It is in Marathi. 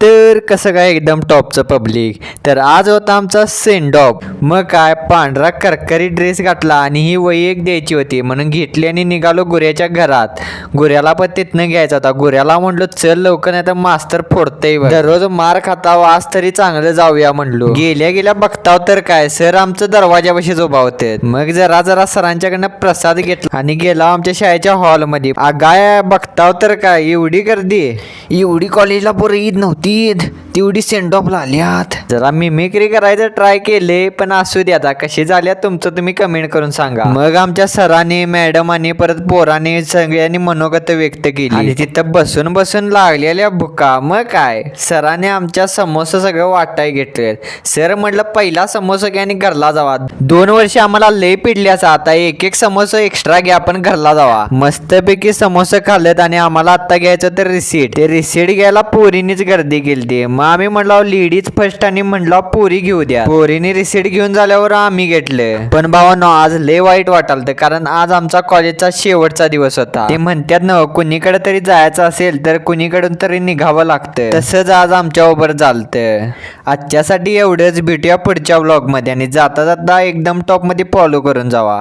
तर कसं काय एकदम टॉपचं पब्लिक. तर आज होता आमचा सेंड ऑफ. मग काय पांढरा करकरी ड्रेस घातला आणि ही वही एक द्यायची होती म्हणून घेतली आणि निघालो गुऱ्याच्या घरात. गुऱ्याला पण तिथनं घ्यायचा होता. गुऱ्याला म्हणलो चल लवकर नाही तर मास्तर फोडतंय बघ. दररोज मार खाताव आज तरी चांगलं जाऊया म्हणलो. गेल्या गेल्या बघताव तर काय सर आमचं दरवाजापाशीच उभा होते. मग जरा सरांच्याकडनं प्रसाद घेतला आणि गेला आमच्या शाळेच्या हॉलमध्ये. गाय बघताव तर काय एवढी गर्दी, एवढी कॉलेजला पोरं ईद नव्हती, तेवढी सेंड ऑफला आल्यात. जरा मिमिक्री करायचं ट्राय केले पण असू द्या आता कशी झाल्या तुमचं तुम्ही कमेंट करून सांगा. मग आमच्या सरांनी मॅडमांनी परत पोरांनी सगळ्यांनी मनोगत व्यक्त केली आणि तिथं बसून बसून लागलेल्या भुका. मग काय सरांनी आमच्या समोसा सगळं वाटाय घेतले. सर म्हटलं पहिला समोसा घ्या आणि घरला जावा. 2 वर्ष आम्हाला लय पिडल्याचा आता एक समोसा एक्स्ट्रा घ्या आपण घरला जावा. मस्तपैकी समोसा खाल्लेत आणि आम्हाला आता घ्यायचं तर रिसीट. ते रिसीट घ्यायला पोरीनीच गर्दी केली. मग आम्ही म्हटलं लेडीज फर्स्ट आणि म्हटलं पोरी घेऊ द्या. पोरीने रिसीट घेऊन झाल्यावर आम्ही घेतले. पण भावांनो आज लय वाईट वाटालतं कारण आज आमचा कॉलेजचा शेवटचा दिवस होता. ते म्हणतात ना कुणीकडे तरी जायचं असेल तर कुणीकडून तरी निघावं लागतं. तसंच आज आमच्याबरोबर झालतं. आजच्यासाठी एवढंच. भेटूया पुढच्या व्लॉग मध्ये आणि जाता जाता एकदम टॉप मध्ये फॉलो करून जावा.